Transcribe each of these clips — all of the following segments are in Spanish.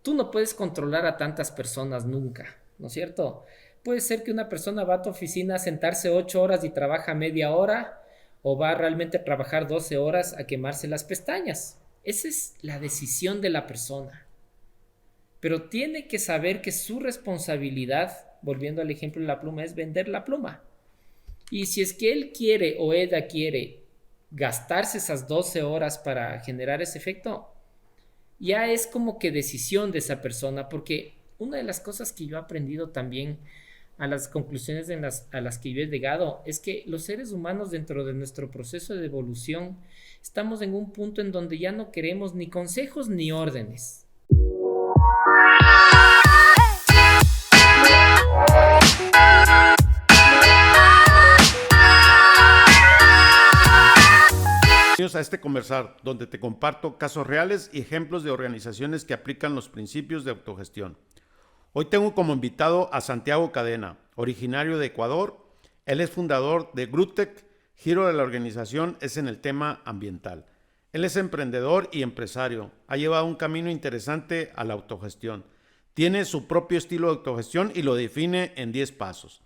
tú no puedes controlar a tantas personas nunca, ¿no es cierto? Puede ser que una persona va a tu oficina a sentarse 8 horas y trabaja media hora, o va realmente a trabajar 12 horas a quemarse las pestañas. Esa es la decisión de la persona. Pero tiene que saber que su responsabilidad, volviendo al ejemplo de la pluma, es vender la pluma. Y si es que él quiere o ella quiere gastarse esas 12 horas para generar ese efecto, ya es como que decisión de esa persona, porque una de las cosas que yo he aprendido también a las conclusiones a las que yo he llegado es que los seres humanos dentro de nuestro proceso de evolución estamos en un punto en donde ya no queremos ni consejos ni órdenes. Bienvenidos a este conversar, donde te comparto casos reales y ejemplos de organizaciones que aplican los principios de autogestión. Hoy tengo como invitado a Santiago Cadena, originario de Ecuador. Él es fundador de Grutec. Giro de la organización es en el tema ambiental. Él es emprendedor y empresario. Ha llevado un camino interesante a la autogestión. Tiene su propio estilo de autogestión y lo define en 10 pasos.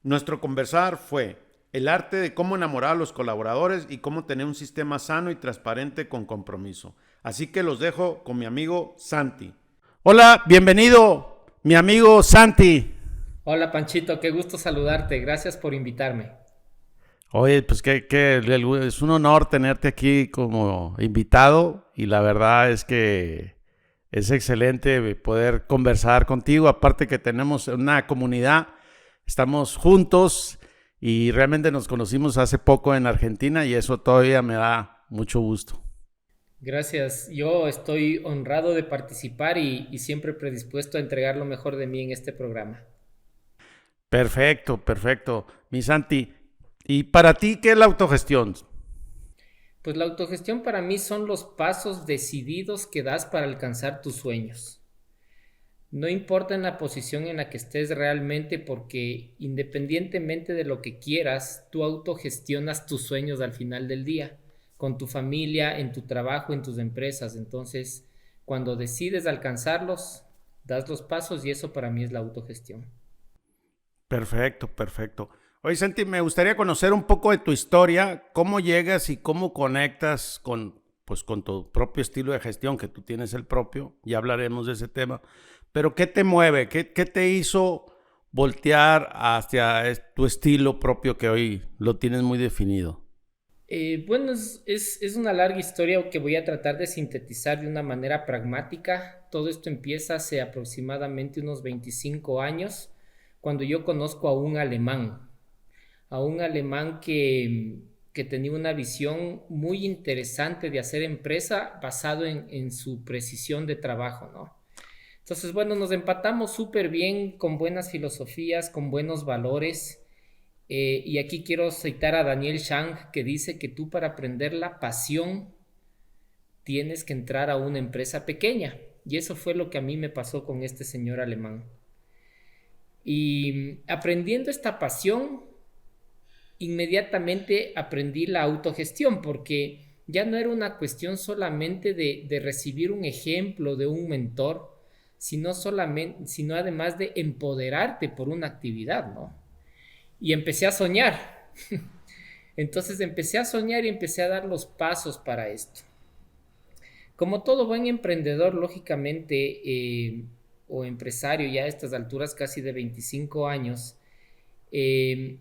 Nuestro conversar fue el arte de cómo enamorar a los colaboradores y cómo tener un sistema sano y transparente con compromiso. Así que los dejo con mi amigo Santi. Hola, bienvenido, mi amigo Santi. Hola Panchito, qué gusto saludarte, gracias por invitarme. Oye, pues es un honor tenerte aquí como invitado y la verdad es que es excelente poder conversar contigo, aparte que tenemos una comunidad, estamos juntos y realmente nos conocimos hace poco en Argentina y eso todavía me da mucho gusto. Gracias, yo estoy honrado de participar y siempre predispuesto a entregar lo mejor de mí en este programa. Perfecto, perfecto. Mi Santi, ¿y para ti qué es la autogestión? Pues la autogestión para mí son los pasos decididos que das para alcanzar tus sueños. No importa en la posición en la que estés realmente, porque independientemente de lo que quieras, tú autogestionas tus sueños al final del día, con tu familia, en tu trabajo, en tus empresas. Entonces, cuando decides alcanzarlos, das los pasos y eso para mí es la autogestión. Perfecto, perfecto. Oye, Santi, me gustaría conocer un poco de tu historia, cómo llegas y cómo conectas con tu propio estilo de gestión, que tú tienes el propio, ya hablaremos de ese tema, pero ¿qué te mueve? ¿Qué te hizo voltear hacia tu estilo propio que hoy lo tienes muy definido? Bueno, es una larga historia que voy a tratar de sintetizar de una manera pragmática. Todo esto empieza hace aproximadamente unos 25 años, cuando yo conozco a un alemán que tenía una visión muy interesante de hacer empresa basado en su precisión de trabajo, ¿no? Entonces, bueno, nos empatamos súper bien, con buenas filosofías, con buenos valores. Y aquí quiero citar a Daniel Shang, que dice que tú, para aprender la pasión, tienes que entrar a una empresa pequeña. Y eso fue lo que a mí me pasó con este señor alemán. Y aprendiendo esta pasión, inmediatamente aprendí la autogestión, porque ya no era una cuestión solamente de recibir un ejemplo de un mentor, sino además de empoderarte por una actividad, ¿no? Y empecé a soñar. Entonces empecé a soñar y empecé a dar los pasos para esto. Como todo buen emprendedor, lógicamente, o empresario ya a estas alturas casi de 25 años, eh,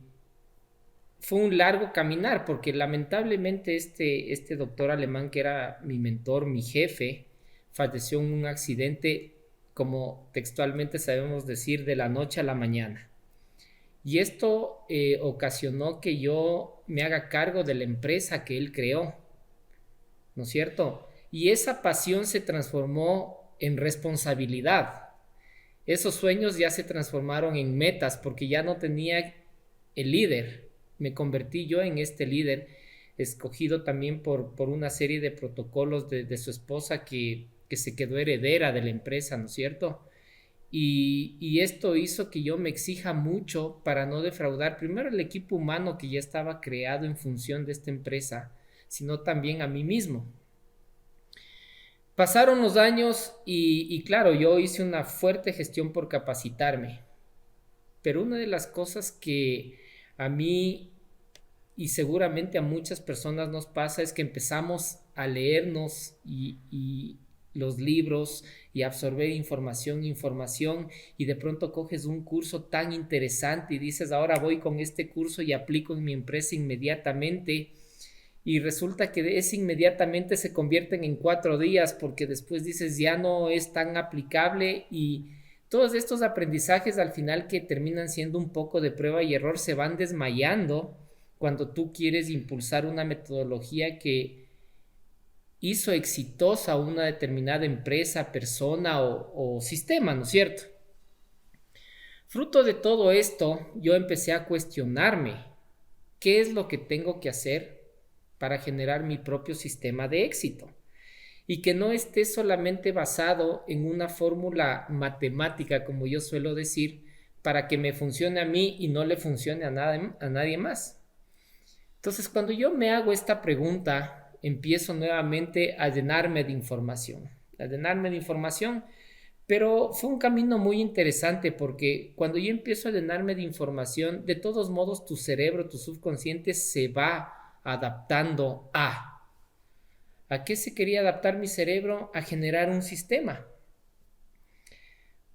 fue un largo caminar, porque lamentablemente este doctor alemán, que era mi mentor, mi jefe, falleció en un accidente, como textualmente sabemos decir, de la noche a la mañana. Y esto ocasionó que yo me haga cargo de la empresa que él creó, ¿no es cierto? Y esa pasión se transformó en responsabilidad. Esos sueños ya se transformaron en metas, porque ya no tenía el líder. Me convertí yo en este líder, escogido también por una serie de protocolos de su esposa, que se quedó heredera de la empresa, ¿no es cierto? Y esto hizo que yo me exija mucho para no defraudar primero el equipo humano que ya estaba creado en función de esta empresa, sino también a mí mismo. Pasaron los años y claro, yo hice una fuerte gestión por capacitarme, pero una de las cosas que a mí y seguramente a muchas personas nos pasa es que empezamos a leernos y los libros y absorber información y de pronto coges un curso tan interesante y dices, ahora voy con este curso y aplico en mi empresa inmediatamente y resulta que ese inmediatamente se convierten en 4 días porque después dices ya no es tan aplicable y todos estos aprendizajes al final que terminan siendo un poco de prueba y error se van desmayando cuando tú quieres impulsar una metodología que hizo exitosa una determinada empresa, persona o sistema, ¿no es cierto? Fruto de todo esto, yo empecé a cuestionarme qué es lo que tengo que hacer para generar mi propio sistema de éxito y que no esté solamente basado en una fórmula matemática, como yo suelo decir, para que me funcione a mí y no le funcione a nadie más. Entonces, cuando yo me hago esta pregunta, empiezo nuevamente a llenarme de información, pero fue un camino muy interesante porque cuando yo empiezo a llenarme de información, de todos modos tu cerebro, tu subconsciente se va adaptando ¿A qué se quería adaptar mi cerebro? A generar un sistema.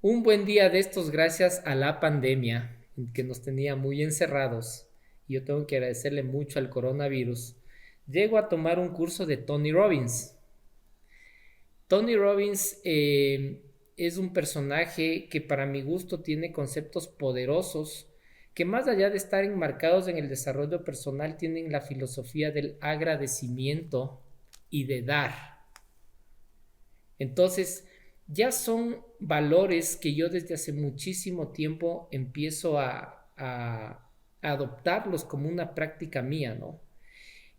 Un buen día de estos, gracias a la pandemia, que nos tenía muy encerrados, y yo tengo que agradecerle mucho al coronavirus, llego a tomar un curso de Tony Robbins. Tony Robbins es un personaje que para mi gusto tiene conceptos poderosos que más allá de estar enmarcados en el desarrollo personal tienen la filosofía del agradecimiento y de dar. Entonces, ya son valores que yo desde hace muchísimo tiempo empiezo a adoptarlos como una práctica mía, ¿no?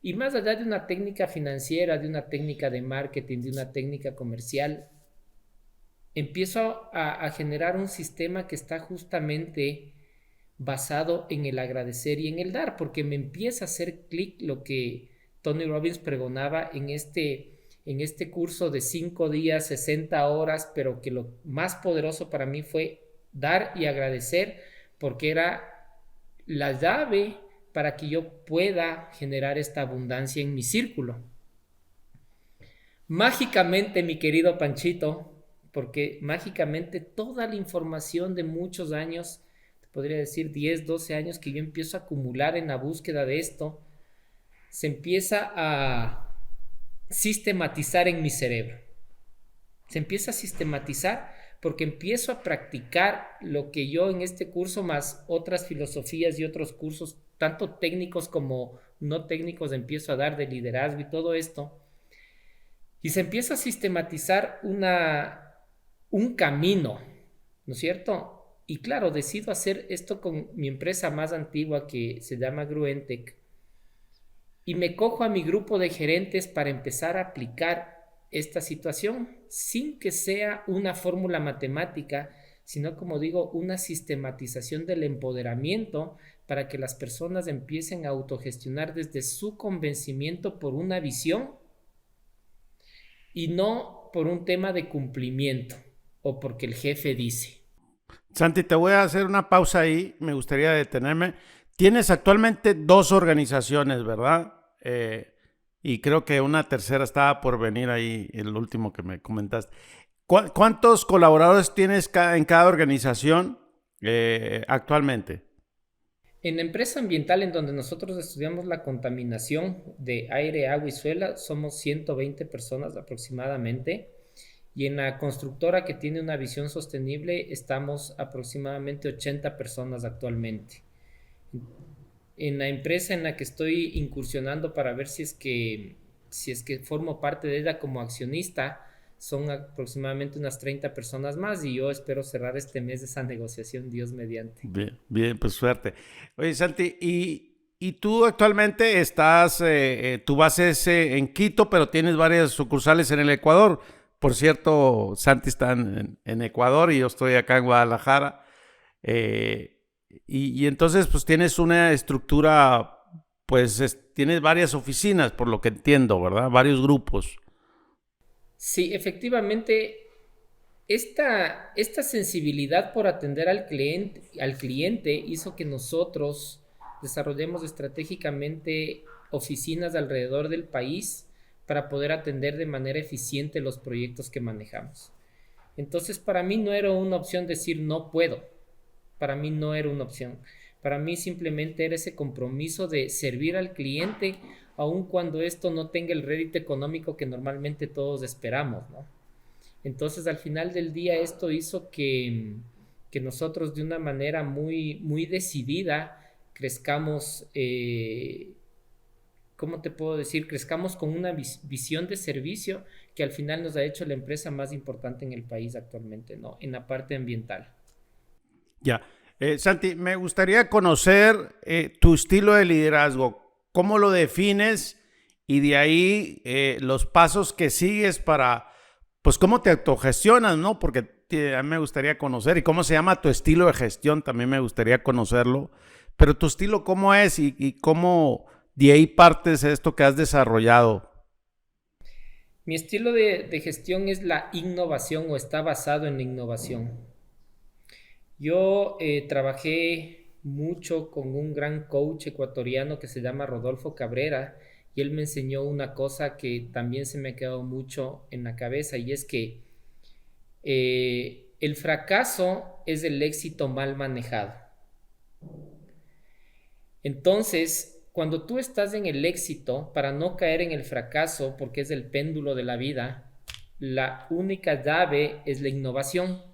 Y más allá de una técnica financiera, de una técnica de marketing, de una técnica comercial, empiezo a generar un sistema que está justamente basado en el agradecer y en el dar, porque me empieza a hacer clic lo que Tony Robbins pregonaba en este curso de 5 días, 60 horas, pero que lo más poderoso para mí fue dar y agradecer, porque era la llave para que yo pueda generar esta abundancia en mi círculo. Mágicamente, mi querido Panchito, porque mágicamente toda la información de muchos años, te podría decir 10, 12 años que yo empiezo a acumular en la búsqueda de esto, se empieza a sistematizar en mi cerebro. Se empieza a sistematizar porque empiezo a practicar lo que yo en este curso más otras filosofías y otros cursos, tanto técnicos como no técnicos, empiezo a dar de liderazgo y todo esto. Y se empieza a sistematizar un camino, ¿no es cierto? Y claro, decido hacer esto con mi empresa más antigua que se llama Gruentech y me cojo a mi grupo de gerentes para empezar a aplicar esta situación sin que sea una fórmula matemática, sino como digo, una sistematización del empoderamiento para que las personas empiecen a autogestionar desde su convencimiento por una visión y no por un tema de cumplimiento o porque el jefe dice. Santi, te voy a hacer una pausa ahí, me gustaría detenerme. Tienes actualmente 2 organizaciones, ¿verdad? Y creo que una tercera estaba por venir ahí, el último que me comentaste. ¿Cuántos colaboradores tienes en cada organización actualmente? En la empresa ambiental en donde nosotros estudiamos la contaminación de aire, agua y suelo, somos 120 personas aproximadamente. Y en la constructora que tiene una visión sostenible, estamos aproximadamente 80 personas actualmente. En la empresa en la que estoy incursionando para ver si es que formo parte de ella como accionista, son aproximadamente unas 30 personas más y yo espero cerrar este mes esa negociación, Dios mediante. Bien, bien, pues suerte. Oye, Santi, y tú actualmente estás, tu base es en Quito, pero tienes varias sucursales en el Ecuador. Por cierto, Santi está en Ecuador y yo estoy acá en Guadalajara. Y entonces, pues tienes una estructura, pues tienes varias oficinas, por lo que entiendo, ¿verdad? Varios grupos. Sí, efectivamente, esta sensibilidad por atender al cliente hizo que nosotros desarrollemos estratégicamente oficinas alrededor del país para poder atender de manera eficiente los proyectos que manejamos. Entonces, para mí no era una opción decir no puedo. Para mí no era una opción. Para mí simplemente era ese compromiso de servir al cliente, aun cuando esto no tenga el rédito económico que normalmente todos esperamos, ¿no? Entonces, al final del día, esto hizo que nosotros de una manera muy decidida crezcamos, ¿cómo te puedo decir? Crezcamos con una visión de servicio que al final nos ha hecho la empresa más importante en el país actualmente, ¿no? En la parte ambiental. Ya. Santi, me gustaría conocer tu estilo de liderazgo. ¿Cómo lo defines? Y de ahí los pasos que sigues para, pues, cómo te autogestionas, ¿no? Porque a mí me gustaría conocer. Y cómo se llama tu estilo de gestión, también me gustaría conocerlo. Pero tu estilo, ¿cómo es? Y cómo de ahí partes esto que has desarrollado. Mi estilo de gestión es la innovación o está basado en la innovación. Yo trabajé mucho con un gran coach ecuatoriano que se llama Rodolfo Cabrera y él me enseñó una cosa que también se me quedó mucho en la cabeza y es que el fracaso es el éxito mal manejado. Entonces, cuando tú estás en el éxito, para no caer en el fracaso, porque es el péndulo de la vida, la única llave es la innovación.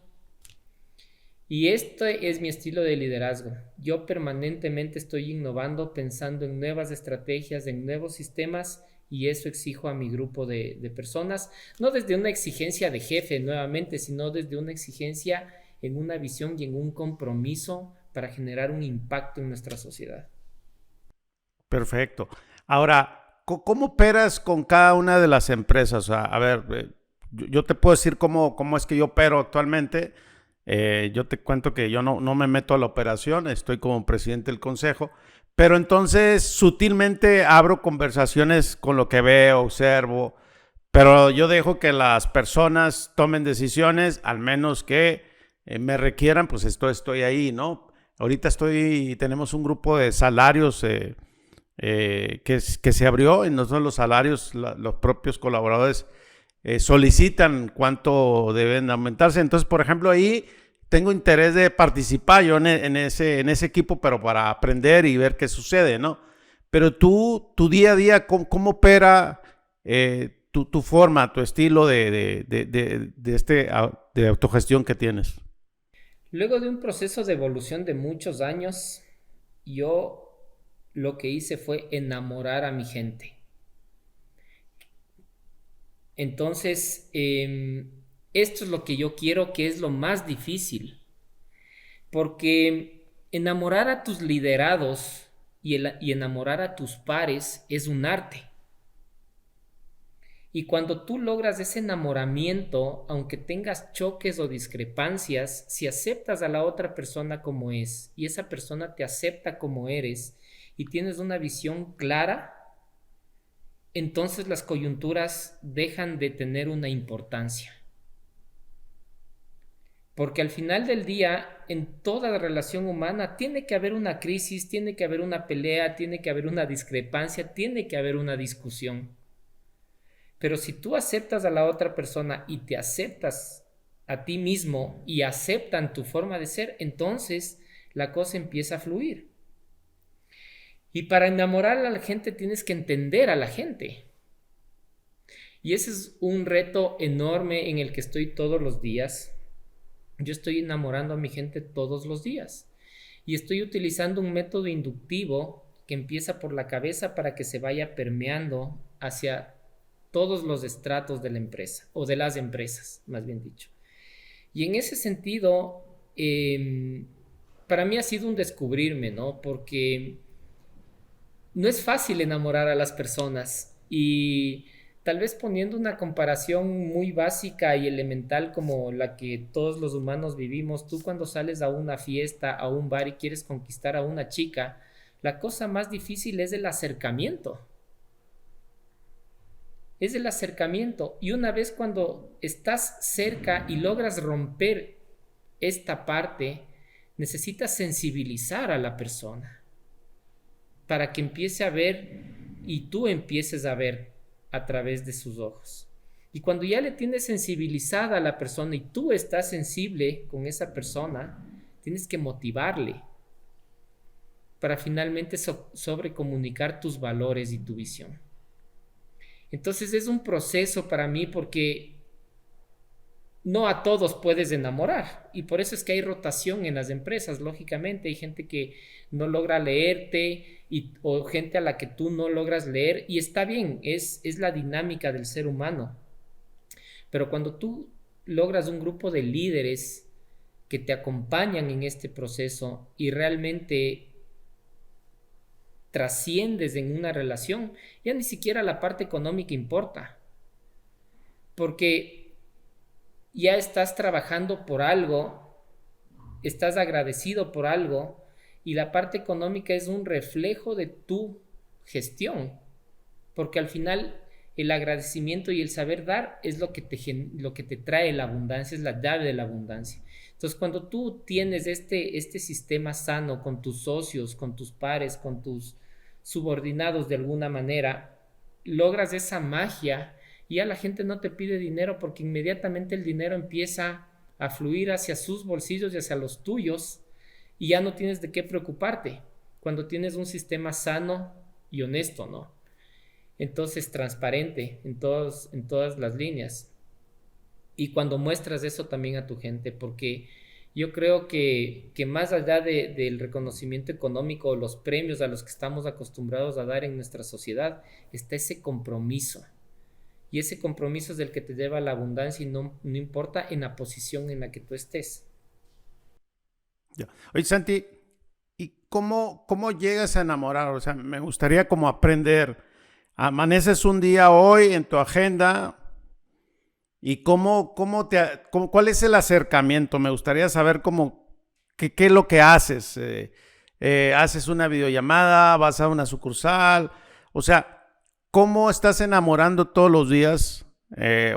Y este es mi estilo de liderazgo. Yo permanentemente estoy innovando, pensando en nuevas estrategias, en nuevos sistemas, y eso exijo a mi grupo de personas, no desde una exigencia de jefe nuevamente, sino desde una exigencia en una visión y en un compromiso para generar un impacto en nuestra sociedad. Perfecto. Ahora, ¿cómo operas con cada una de las empresas? O sea, a ver, yo te puedo decir cómo es que yo opero actualmente. Yo te cuento que yo no me meto a la operación, estoy como presidente del consejo, pero entonces sutilmente abro conversaciones con lo que veo, observo, pero yo dejo que las personas tomen decisiones, al menos que me requieran, pues estoy ahí, ¿no? Ahorita tenemos un grupo de salarios que se abrió y nosotros los salarios, los propios colaboradores solicitan cuánto deben aumentarse. Entonces, por ejemplo, ahí tengo interés de participar yo en ese equipo, pero para aprender y ver qué sucede, ¿no? Pero tu día a día, ¿cómo opera tu forma, tu estilo de autogestión que tienes? Luego de un proceso de evolución de muchos años, yo lo que hice fue enamorar a mi gente. Entonces, esto es lo que yo quiero, que es lo más difícil, porque enamorar a tus liderados y enamorar a tus pares es un arte. Y cuando tú logras ese enamoramiento, aunque tengas choques o discrepancias, si aceptas a la otra persona como es y esa persona te acepta como eres y tienes una visión clara, entonces las coyunturas dejan de tener una importancia. Porque al final del día, en toda relación humana, tiene que haber una crisis, tiene que haber una pelea, tiene que haber una discrepancia, tiene que haber una discusión. Pero si tú aceptas a la otra persona y te aceptas a ti mismo y aceptan tu forma de ser, entonces la cosa empieza a fluir. Y para enamorar a la gente tienes que entender a la gente. Y ese es un reto enorme en el que estoy todos los días. Yo estoy enamorando a mi gente todos los días. Y estoy utilizando un método inductivo que empieza por la cabeza para que se vaya permeando hacia todos los estratos de la empresa, o de las empresas, más bien dicho. Y en ese sentido, para mí ha sido un descubrirme, ¿no? Porque no es fácil enamorar a las personas y tal vez poniendo una comparación muy básica y elemental como la que todos los humanos vivimos, tú cuando sales a una fiesta, a un bar y quieres conquistar a una chica, la cosa más difícil es el acercamiento. es el acercamiento. Y una vez cuando estás cerca y logras romper esta parte, necesitas sensibilizar a la persona para que empiece a ver y tú empieces a ver a través de sus ojos. Y cuando ya le tienes sensibilizada a la persona y tú estás sensible con esa persona, tienes que motivarle para finalmente sobrecomunicar tus valores y tu visión. Entonces es un proceso para mí porque no a todos puedes enamorar y por eso es que hay rotación en las empresas. Lógicamente hay gente que no logra leerte o gente a la que tú no logras leer y está bien, es la dinámica del ser humano. Pero cuando tú logras un grupo de líderes que te acompañan en este proceso y realmente trasciendes en una relación, ya ni siquiera la parte económica importa, porque ya estás trabajando por algo, estás agradecido por algo y la parte económica es un reflejo de tu gestión, porque al final el agradecimiento y el saber dar es lo que te trae la abundancia, es la llave de la abundancia. Entonces, cuando tú tienes este sistema sano con tus socios, con tus pares, con tus subordinados de alguna manera, logras esa magia y ya la gente no te pide dinero porque inmediatamente el dinero empieza a fluir hacia sus bolsillos y hacia los tuyos y ya no tienes de qué preocuparte cuando tienes un sistema sano y honesto, ¿no? Entonces, transparente en todas las líneas. Y cuando muestras eso también a tu gente, porque yo creo que más allá del reconocimiento económico o los premios a los que estamos acostumbrados a dar en nuestra sociedad, está ese compromiso. Y ese compromiso es el que te lleva a la abundancia y no importa en la posición en la que tú estés. Ya. Oye, Santi, ¿y cómo llegas a enamorar? O sea, me gustaría como aprender. Amaneces un día hoy en tu agenda y cuál es el acercamiento. Me gustaría saber qué es lo que haces. ¿Haces una videollamada? ¿Vas a una sucursal? O sea, ¿cómo estás enamorando todos los días?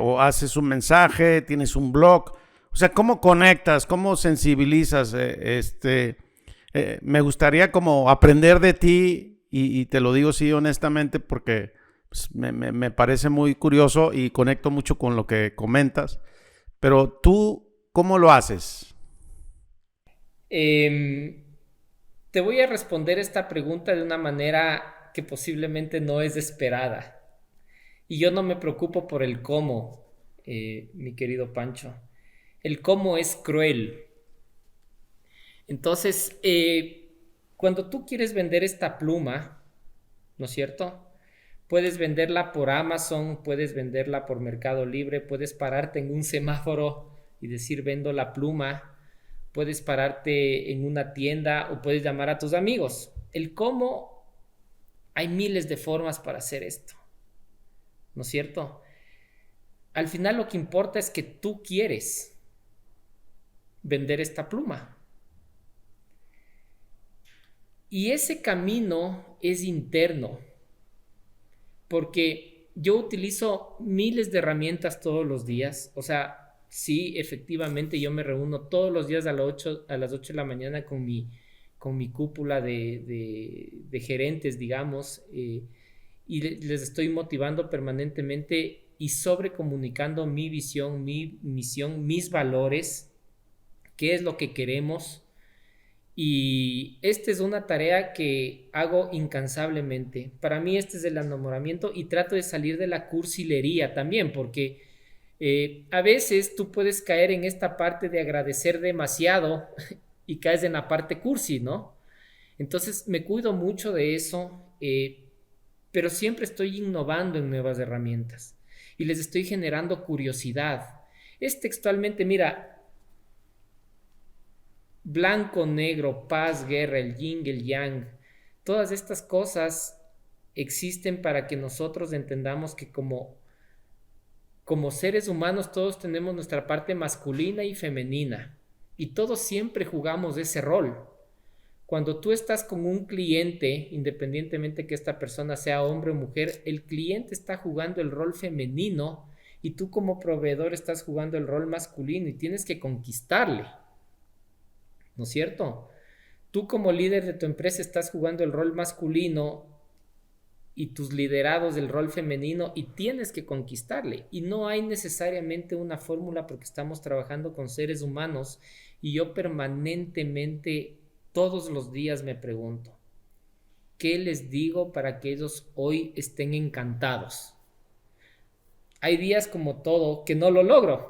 ¿O haces un mensaje? ¿Tienes un blog? O sea, ¿cómo conectas? ¿Cómo sensibilizas? Me gustaría como aprender de ti y te lo digo sí honestamente porque pues, me parece muy curioso y conecto mucho con lo que comentas. Pero tú, ¿cómo lo haces? Te voy a responder esta pregunta de una manera que posiblemente no es esperada. Y yo no me preocupo por el cómo, mi querido Pancho. El cómo es cruel. Entonces, cuando tú quieres vender esta pluma, ¿no es cierto? Puedes venderla por Amazon, puedes venderla por Mercado Libre, puedes pararte en un semáforo y decir vendo la pluma, puedes pararte en una tienda o puedes llamar a tus amigos. El cómo, hay miles de formas para hacer esto, ¿no es cierto? Al final lo que importa es que tú quieres vender esta pluma. Y ese camino es interno, porque yo utilizo miles de herramientas todos los días. O sea, sí, efectivamente yo me reúno todos los días a las 8 de la mañana con mi cúpula de gerentes, digamos, y les estoy motivando permanentemente y sobrecomunicando mi visión, mi misión, mis valores, qué es lo que queremos. Y esta es una tarea que hago incansablemente. Para mí este es el enamoramiento y trato de salir de la cursilería también, porque a veces tú puedes caer en esta parte de agradecer demasiado y caes en la parte cursi, ¿no? Entonces me cuido mucho de eso, pero siempre estoy innovando en nuevas herramientas y les estoy generando curiosidad. Es textualmente, mira, blanco, negro, paz, guerra, el yin, el yang, todas estas cosas existen para que nosotros entendamos que como seres humanos todos tenemos nuestra parte masculina y femenina y todos siempre jugamos ese rol. Cuando tú estás con un cliente, independientemente que esta persona sea hombre o mujer, el cliente está jugando el rol femenino y tú como proveedor estás jugando el rol masculino y tienes que conquistarle, ¿no es cierto? Tú como líder de tu empresa estás jugando el rol masculino y tus liderados del rol femenino y tienes que conquistarle. Y no hay necesariamente una fórmula porque estamos trabajando con seres humanos y yo permanentemente, todos los días me pregunto, ¿qué les digo para que ellos hoy estén encantados? Hay días como todo que no lo logro.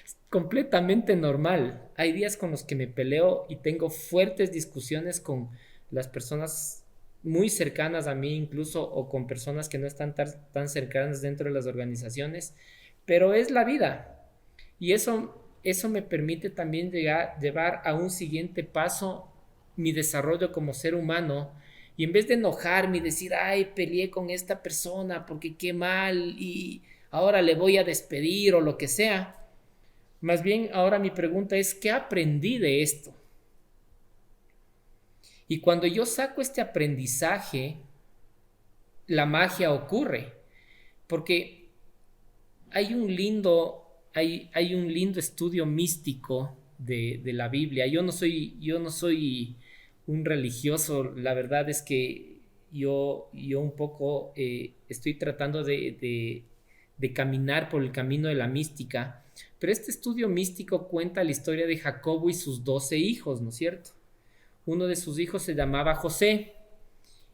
Es completamente normal. Hay días con los que me peleo y tengo fuertes discusiones con las personas muy cercanas a mí, incluso, o con personas que no están tan cercanas dentro de las organizaciones, pero es la vida. Y eso me permite también llevar a un siguiente paso mi desarrollo como ser humano. Y en vez de enojarme y decir, ay, peleé con esta persona porque qué mal y ahora le voy a despedir o lo que sea, más bien ahora mi pregunta es, ¿qué aprendí de esto? Y cuando yo saco este aprendizaje, la magia ocurre, porque hay un lindo estudio místico de la Biblia. Yo no soy un religioso, la verdad es que yo un poco estoy tratando de caminar por el camino de la mística, pero este estudio místico cuenta la historia de Jacobo y sus 12 hijos, ¿no es cierto? Uno de sus hijos se llamaba José,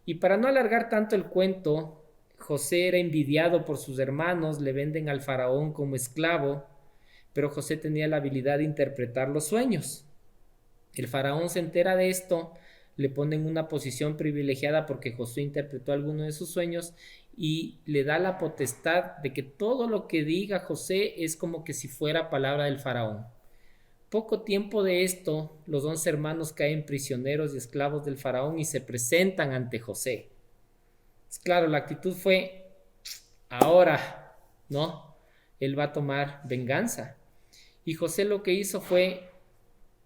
y para no alargar tanto el cuento, José era envidiado por sus hermanos, le venden al faraón como esclavo, pero José tenía la habilidad de interpretar los sueños. El faraón se entera de esto, le pone en una posición privilegiada porque José interpretó alguno de sus sueños y le da la potestad de que todo lo que diga José es como que si fuera palabra del faraón. Poco tiempo de esto, los 11 hermanos caen prisioneros y esclavos del faraón y se presentan ante José. Claro, la actitud fue, ahora, ¿no? Él va a tomar venganza. Y José lo que hizo fue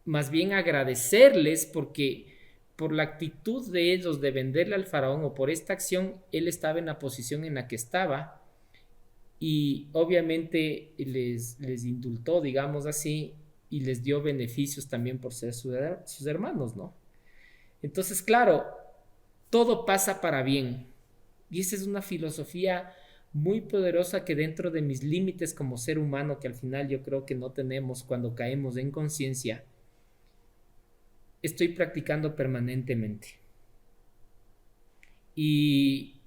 más bien agradecerles porque por la actitud de ellos de venderle al faraón o por esta acción, él estaba en la posición en la que estaba y obviamente les indultó, digamos así, y les dio beneficios también por ser sus hermanos, ¿no? Entonces, claro, todo pasa para bien. Y esa es una filosofía muy poderosa que dentro de mis límites como ser humano, que al final yo creo que no tenemos cuando caemos en conciencia, estoy practicando permanentemente. Y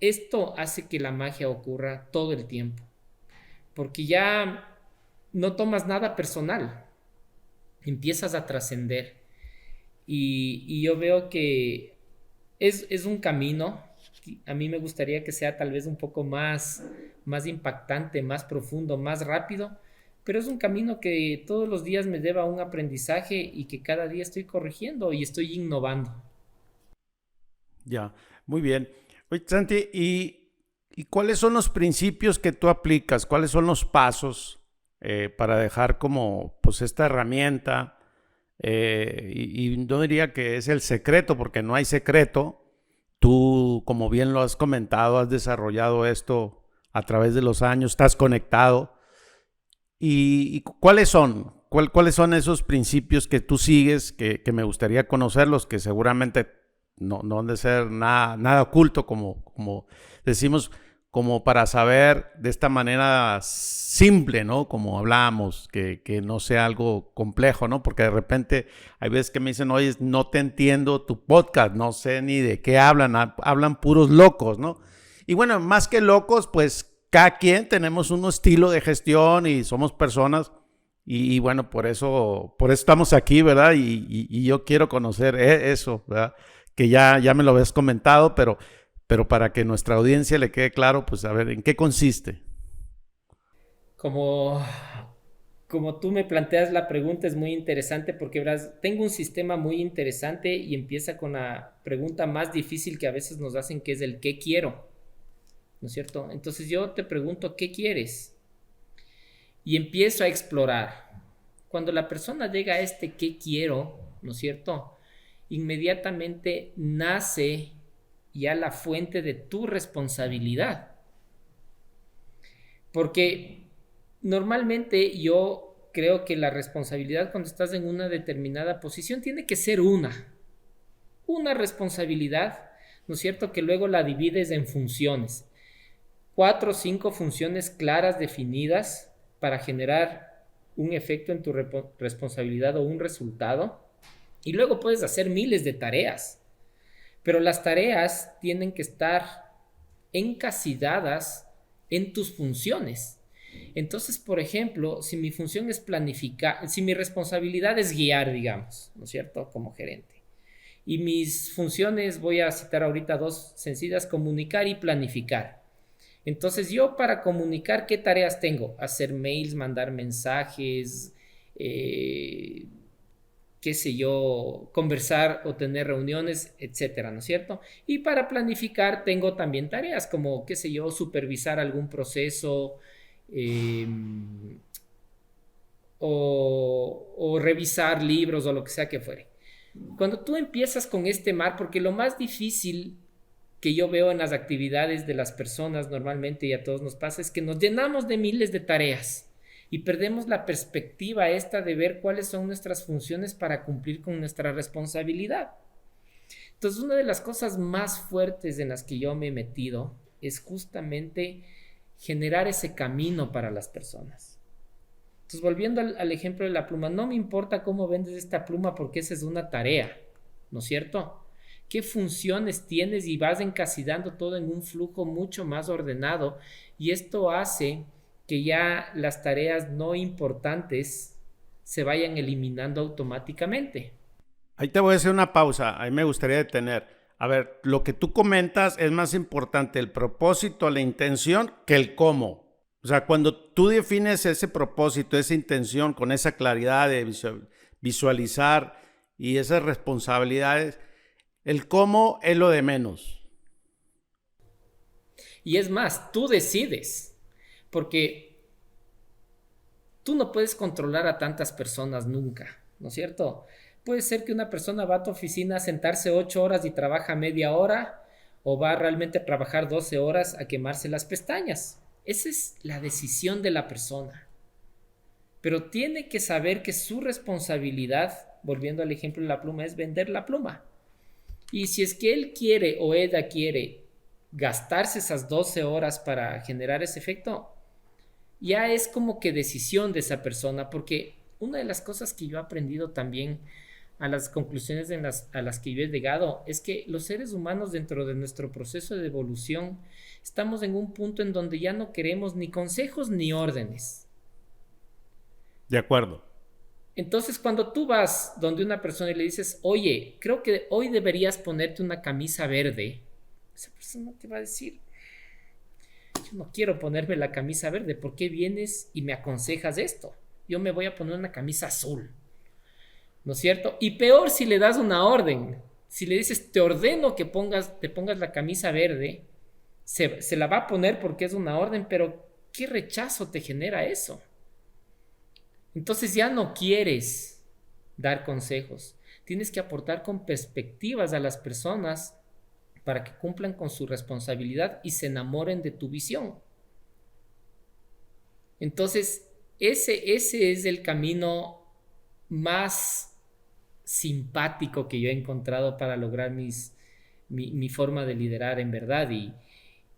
esto hace que la magia ocurra todo el tiempo, porque ya no tomas nada personal, empiezas a trascender. Y yo veo que es un camino. A mí me gustaría que sea tal vez un poco más impactante, más profundo, más rápido, pero es un camino que todos los días me lleva a un aprendizaje y que cada día estoy corrigiendo y estoy innovando. Ya, muy bien. Oye, Santi, ¿y cuáles son los principios que tú aplicas? ¿Cuáles son los pasos para dejar como pues esta herramienta? Y no diría que es el secreto, porque no hay secreto. Tú, como bien lo has comentado, has desarrollado esto a través de los años, estás conectado. ¿Y cuáles son? ¿Cuáles son esos principios que tú sigues que me gustaría conocerlos, que seguramente no han de ser nada oculto, como decimos, como para saber de esta manera simple, ¿no? Como hablamos, que no sea algo complejo, ¿no? Porque de repente hay veces que me dicen, oye, no te entiendo tu podcast, no sé ni de qué hablan, hablan puros locos, ¿no? Y bueno, más que locos, pues cada quien tenemos un estilo de gestión y somos personas y bueno, por eso estamos aquí, ¿verdad? Y yo quiero conocer eso, ¿verdad? Que ya me lo habías comentado, pero para que nuestra audiencia le quede claro, pues a ver, ¿en qué consiste? Como, como tú me planteas la pregunta es muy interesante porque verás, tengo un sistema muy interesante y empieza con la pregunta más difícil que a veces nos hacen, que es el ¿qué quiero? ¿No es cierto? Entonces yo te pregunto, ¿qué quieres? Y empiezo a explorar. Cuando la persona llega a este ¿qué quiero? ¿No es cierto? inmediatamente nace ya la fuente de tu responsabilidad. Porque normalmente yo creo que la responsabilidad cuando estás en una determinada posición tiene que ser una responsabilidad, ¿no es cierto? Que luego la divides en funciones. 4 o 5 funciones claras definidas para generar un efecto en tu responsabilidad o un resultado. Y luego puedes hacer miles de tareas. Pero las tareas tienen que estar encasilladas en tus funciones. Entonces, por ejemplo, si mi función es planificar, si mi responsabilidad es guiar, digamos, ¿no es cierto? Como gerente. Y mis funciones, voy a citar ahorita 2 sencillas, comunicar y planificar. Entonces, yo para comunicar, ¿qué tareas tengo? Hacer mails, mandar mensajes, qué sé yo, conversar o tener reuniones, etcétera, ¿no es cierto? Y para planificar tengo también tareas como, qué sé yo, supervisar algún proceso eh, o revisar libros o lo que sea que fuere. Cuando tú empiezas con este mar, porque lo más difícil que yo veo en las actividades de las personas normalmente y a todos nos pasa es que nos llenamos de miles de tareas y perdemos la perspectiva esta de ver cuáles son nuestras funciones para cumplir con nuestra responsabilidad. Entonces, una de las cosas más fuertes en las que yo me he metido es justamente generar ese camino para las personas. Entonces, volviendo al ejemplo de la pluma, no me importa cómo vendes esta pluma porque esa es una tarea, ¿no es cierto? ¿Qué funciones tienes? Y vas encasillando todo en un flujo mucho más ordenado y esto hace que ya las tareas no importantes se vayan eliminando automáticamente. Ahí te voy a hacer una pausa, ahí me gustaría detener. A ver, lo que tú comentas es más importante el propósito, la intención, que el cómo. O sea, cuando tú defines ese propósito, esa intención, con esa claridad de visualizar y esas responsabilidades, el cómo es lo de menos. Y es más, tú decides, porque tú no puedes controlar a tantas personas nunca, ¿no es cierto? Puede ser que una persona va a tu oficina a sentarse 8 horas y trabaja media hora, o va realmente a trabajar 12 horas a quemarse las pestañas. Esa es la decisión de la persona. Pero tiene que saber que su responsabilidad, volviendo al ejemplo de la pluma, es vender la pluma. Y si es que él quiere o ella quiere gastarse esas 12 horas para generar ese efecto, ya es como que decisión de esa persona, porque una de las cosas que yo he aprendido también a las conclusiones a las que yo he llegado es que los seres humanos dentro de nuestro proceso de evolución estamos en un punto en donde ya no queremos ni consejos ni órdenes. De acuerdo. Entonces, cuando tú vas donde una persona y le dices, oye, creo que hoy deberías ponerte una camisa verde, esa persona te va a decir, yo no quiero ponerme la camisa verde, ¿por qué vienes y me aconsejas esto? Yo me voy a poner una camisa azul, ¿no es cierto? Y peor si le das una orden, si le dices, te ordeno que te pongas la camisa verde, se la va a poner porque es una orden, pero ¿qué rechazo te genera eso? Entonces ya no quieres dar consejos. Tienes que aportar con perspectivas a las personas para que cumplan con su responsabilidad y se enamoren de tu visión. Entonces, ese es el camino más simpático que yo he encontrado para lograr mi forma de liderar en verdad.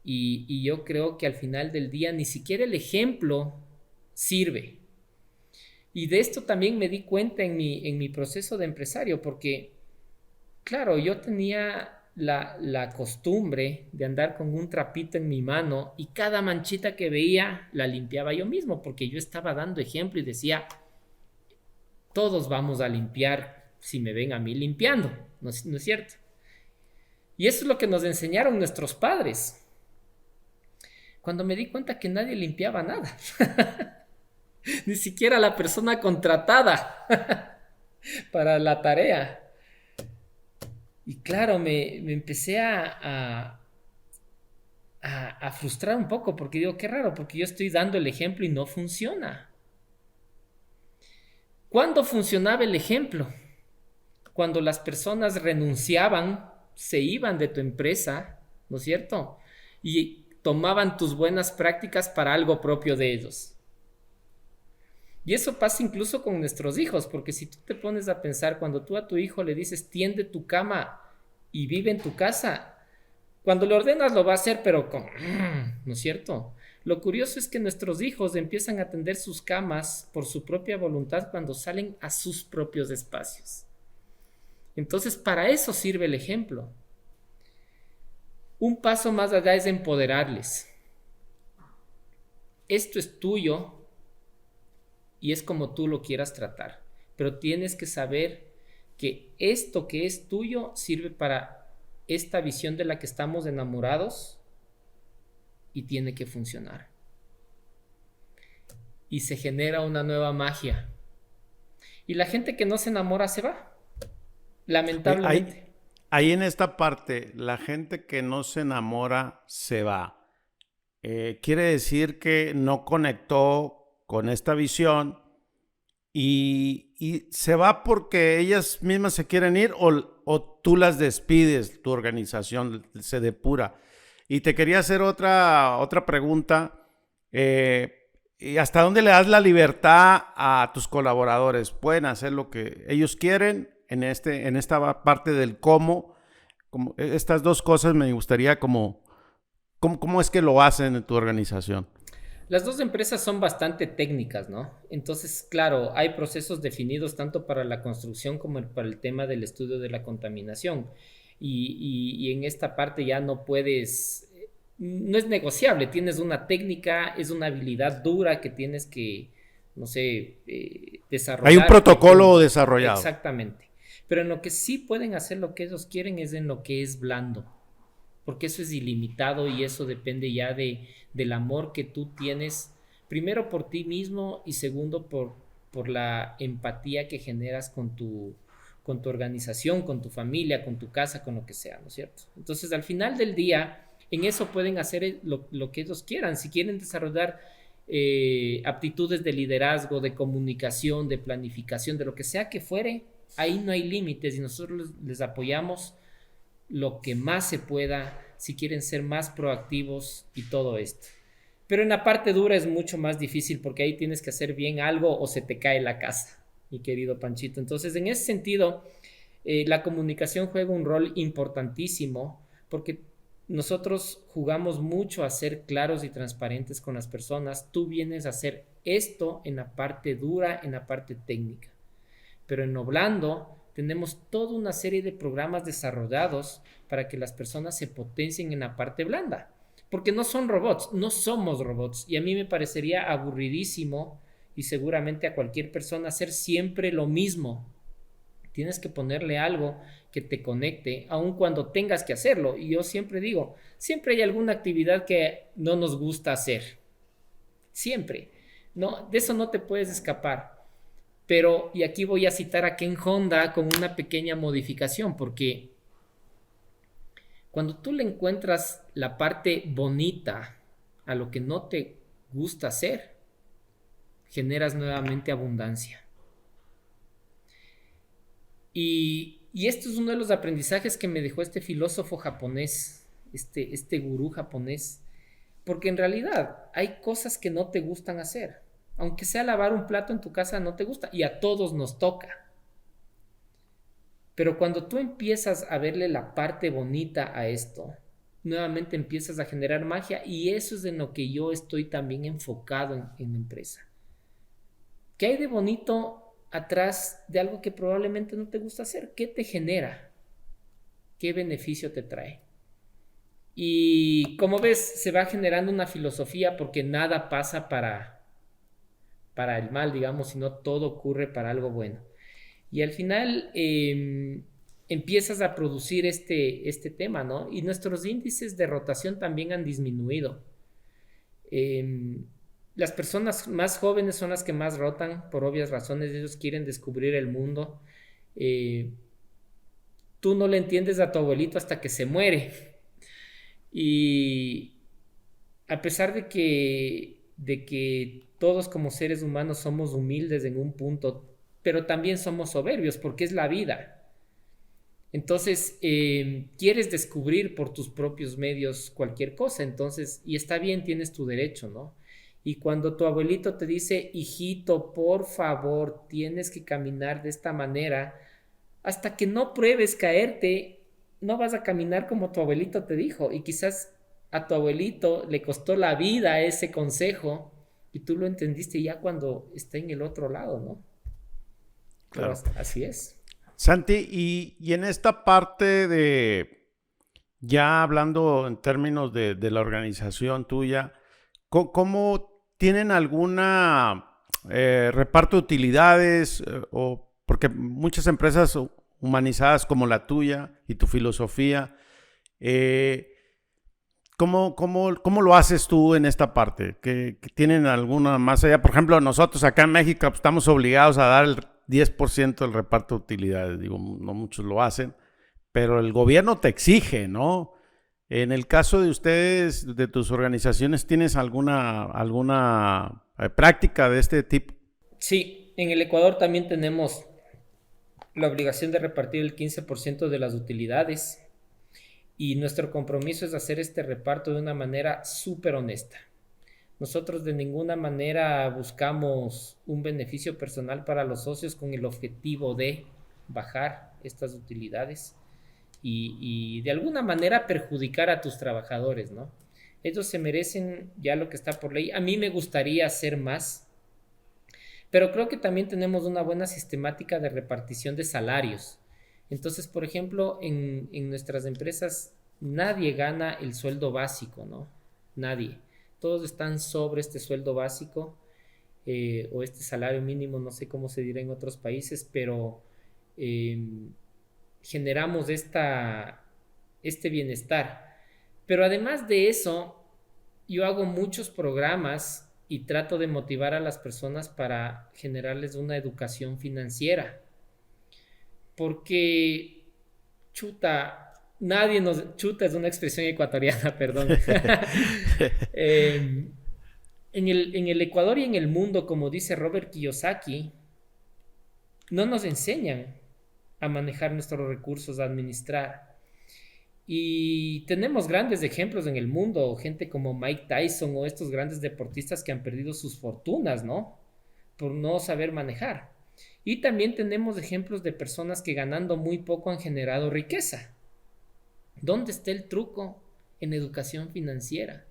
Y yo creo que al final del día ni siquiera el ejemplo sirve. Y de esto también me di cuenta en mi proceso de empresario, porque, claro, yo tenía la costumbre de andar con un trapito en mi mano y cada manchita que veía la limpiaba yo mismo, porque yo estaba dando ejemplo y decía, todos vamos a limpiar si me ven a mí limpiando, ¿no es cierto? Y eso es lo que nos enseñaron nuestros padres. Cuando me di cuenta que nadie limpiaba nada. Ni siquiera la persona contratada para la tarea. Y claro, me empecé a frustrar un poco porque digo, qué raro, porque yo estoy dando el ejemplo y no funciona. ¿Cuándo funcionaba el ejemplo? Cuando las personas renunciaban, se iban de tu empresa, ¿no es cierto? Y tomaban tus buenas prácticas para algo propio de ellos. Y eso pasa incluso con nuestros hijos, porque si tú te pones a pensar, cuando tú a tu hijo le dices, tiende tu cama y vive en tu casa, cuando le ordenas lo va a hacer, pero con, ¿no es cierto? Lo curioso es que nuestros hijos empiezan a tender sus camas por su propia voluntad cuando salen a sus propios espacios. Entonces, para eso sirve el ejemplo. Un paso más allá es empoderarles. Esto es tuyo y es como tú lo quieras tratar, pero tienes que saber que esto que es tuyo sirve para esta visión de la que estamos enamorados y tiene que funcionar. Y se genera una nueva magia. Y la gente que no se enamora se va, lamentablemente. Ahí en esta parte, la gente que no se enamora se va. Quiere decir que no conectó con esta visión y se va porque ellas mismas se quieren ir o tú las despides, tu organización se depura. Y te quería hacer otra pregunta. ¿Y hasta dónde le das la libertad a tus colaboradores? ¿Pueden hacer lo que ellos quieren en esta parte del cómo? Como estas dos cosas me gustaría ¿cómo es que lo hacen en tu organización? Las dos empresas son bastante técnicas, ¿no? Entonces, claro, hay procesos definidos tanto para la construcción como para el tema del estudio de la contaminación. Y en esta parte ya no puedes, no es negociable, tienes una técnica, es una habilidad dura que tienes que, no sé, desarrollar. Hay un protocolo desarrollado. Exactamente. Pero en lo que sí pueden hacer lo que ellos quieren es en lo que es blando, porque eso es ilimitado y eso depende ya del amor que tú tienes, primero por ti mismo y segundo por la empatía que generas con tu organización, con tu familia, con tu casa, con lo que sea, ¿no es cierto? Entonces, al final del día, en eso pueden hacer lo que ellos quieran. Si quieren desarrollar aptitudes de liderazgo, de comunicación, de planificación, de lo que sea que fuere, ahí no hay límites y nosotros les apoyamos lo que más se pueda, si quieren ser más proactivos y todo esto. Pero en la parte dura es mucho más difícil porque ahí tienes que hacer bien algo o se te cae la casa, mi querido Panchito. Entonces, en ese sentido, la comunicación juega un rol importantísimo porque nosotros jugamos mucho a ser claros y transparentes con las personas. Tú vienes a hacer esto en la parte dura, en la parte técnica. Pero en lo blando tenemos toda una serie de programas desarrollados para que las personas se potencien en la parte blanda. Porque no son robots, no somos robots. Y a mí me parecería aburridísimo y seguramente a cualquier persona hacer siempre lo mismo. Tienes que ponerle algo que te conecte, aun cuando tengas que hacerlo. Y yo siempre digo, siempre hay alguna actividad que no nos gusta hacer. Siempre. No, de eso no te puedes escapar. Pero, y aquí voy a citar a Ken Honda con una pequeña modificación, porque cuando tú le encuentras la parte bonita a lo que no te gusta hacer, generas nuevamente abundancia. Y esto es uno de los aprendizajes que me dejó este filósofo japonés, este gurú japonés, porque en realidad hay cosas que no te gustan hacer. Aunque sea lavar un plato en tu casa, no te gusta y a todos nos toca. Pero cuando tú empiezas a verle la parte bonita a esto, nuevamente empiezas a generar magia y eso es en lo que yo estoy también enfocado en la empresa. ¿Qué hay de bonito atrás de algo que probablemente no te gusta hacer? ¿Qué te genera? ¿Qué beneficio te trae? Y como ves, se va generando una filosofía porque nada pasa para el mal, digamos, sino todo ocurre para algo bueno. Y al final empiezas a producir este tema, ¿no? Y nuestros índices de rotación también han disminuido. Las personas más jóvenes son las que más rotan, por obvias razones, ellos quieren descubrir el mundo. Tú no le entiendes a tu abuelito hasta que se muere. Y a pesar de que todos como seres humanos somos humildes en un punto, pero también somos soberbios porque es la vida. Entonces, quieres descubrir por tus propios medios cualquier cosa, entonces, y está bien, tienes tu derecho, ¿no? Y cuando tu abuelito te dice, hijito, por favor, tienes que caminar de esta manera, hasta que no pruebes caerte, no vas a caminar como tu abuelito te dijo. Y quizás a tu abuelito le costó la vida ese consejo y tú lo entendiste ya cuando está en el otro lado, ¿no? Pero Claro. así es. Santi, y en esta parte de, ya hablando en términos de la organización tuya, ¿cómo tienen alguna reparto de utilidades? O porque muchas empresas humanizadas como la tuya y tu filosofía, eh, ¿cómo lo haces tú en esta parte? ¿Que tienen alguna más allá? Por ejemplo, nosotros acá en México pues, estamos obligados a dar el 10% del reparto de utilidades. Digo, no muchos lo hacen, pero el gobierno te exige, ¿no? En el caso de ustedes, de tus organizaciones, ¿tienes alguna práctica de este tipo? Sí, en el Ecuador también tenemos la obligación de repartir el 15% de las utilidades y nuestro compromiso es hacer este reparto de una manera súper honesta. Nosotros de ninguna manera buscamos un beneficio personal para los socios con el objetivo de bajar estas utilidades y de alguna manera perjudicar a tus trabajadores, ¿no? Ellos se merecen ya lo que está por ley. A mí me gustaría hacer más, pero creo que también tenemos una buena sistemática de repartición de salarios. Entonces, por ejemplo, en nuestras empresas nadie gana el sueldo básico, ¿no? Nadie. Todos están sobre este sueldo básico o este salario mínimo, no sé cómo se dirá en otros países, pero eh, generamos este bienestar. Pero además de eso, yo hago muchos programas y trato de motivar a las personas para generarles una educación financiera. Porque, chuta es una expresión ecuatoriana, perdón. Eh, en el Ecuador y en el mundo, como dice Robert Kiyosaki, no nos enseñan a manejar nuestros recursos, a administrar. Y tenemos grandes ejemplos en el mundo, gente como Mike Tyson o estos grandes deportistas que han perdido sus fortunas, ¿no? Por no saber manejar. Y también tenemos ejemplos de personas que ganando muy poco han generado riqueza. ¿Dónde está el truco? En educación financiera.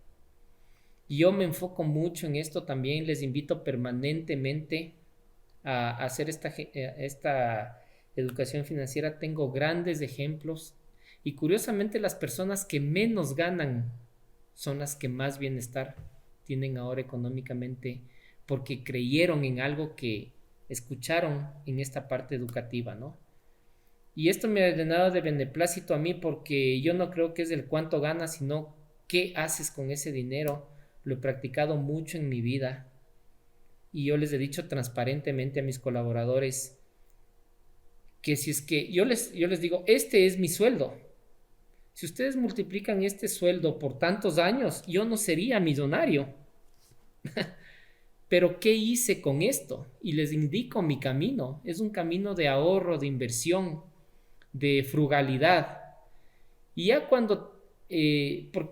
Y yo me enfoco mucho en esto también, les invito permanentemente a hacer esta educación financiera. Tengo grandes ejemplos y curiosamente las personas que menos ganan son las que más bienestar tienen ahora económicamente porque creyeron en algo que escucharon en esta parte educativa, ¿no? Y esto me ha llenado de beneplácito a mí porque yo no creo que es el cuánto ganas, sino qué haces con ese dinero. Lo he practicado mucho en mi vida y yo les he dicho transparentemente a mis colaboradores que si es que yo les digo, este es mi sueldo. Si ustedes multiplican este sueldo por tantos años, yo no sería millonario. Pero ¿qué hice con esto? Y les indico mi camino. Es un camino de ahorro, de inversión, de frugalidad. Y ya cuando,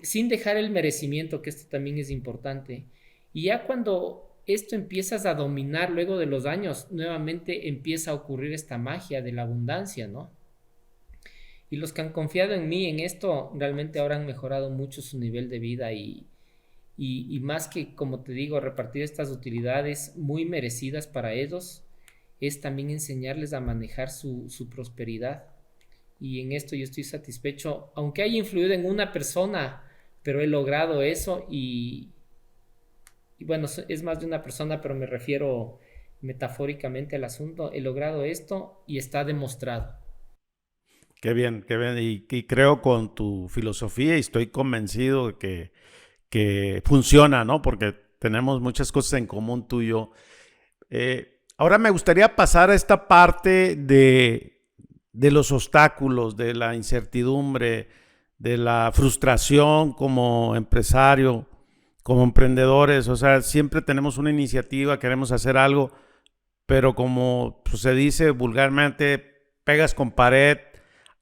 sin dejar el merecimiento, que esto también es importante, y ya cuando esto empiezas a dominar luego de los años, nuevamente empieza a ocurrir esta magia de la abundancia, ¿no? Y los que han confiado en mí en esto, realmente ahora han mejorado mucho su nivel de vida y más que, como te digo, repartir estas utilidades muy merecidas para ellos, es también enseñarles a manejar su prosperidad. Y en esto yo estoy satisfecho, aunque haya influido en una persona, pero he logrado eso y bueno, es más de una persona, pero me refiero metafóricamente al asunto. He logrado esto y está demostrado. Qué bien, qué bien. Y creo con tu filosofía y estoy convencido de que funciona, ¿no? Porque tenemos muchas cosas en común tú y yo. Ahora me gustaría pasar a esta parte de los obstáculos, de la incertidumbre, de la frustración como empresario, como emprendedores. O sea, siempre tenemos una iniciativa, queremos hacer algo, pero como pues, se dice vulgarmente, pegas con pared.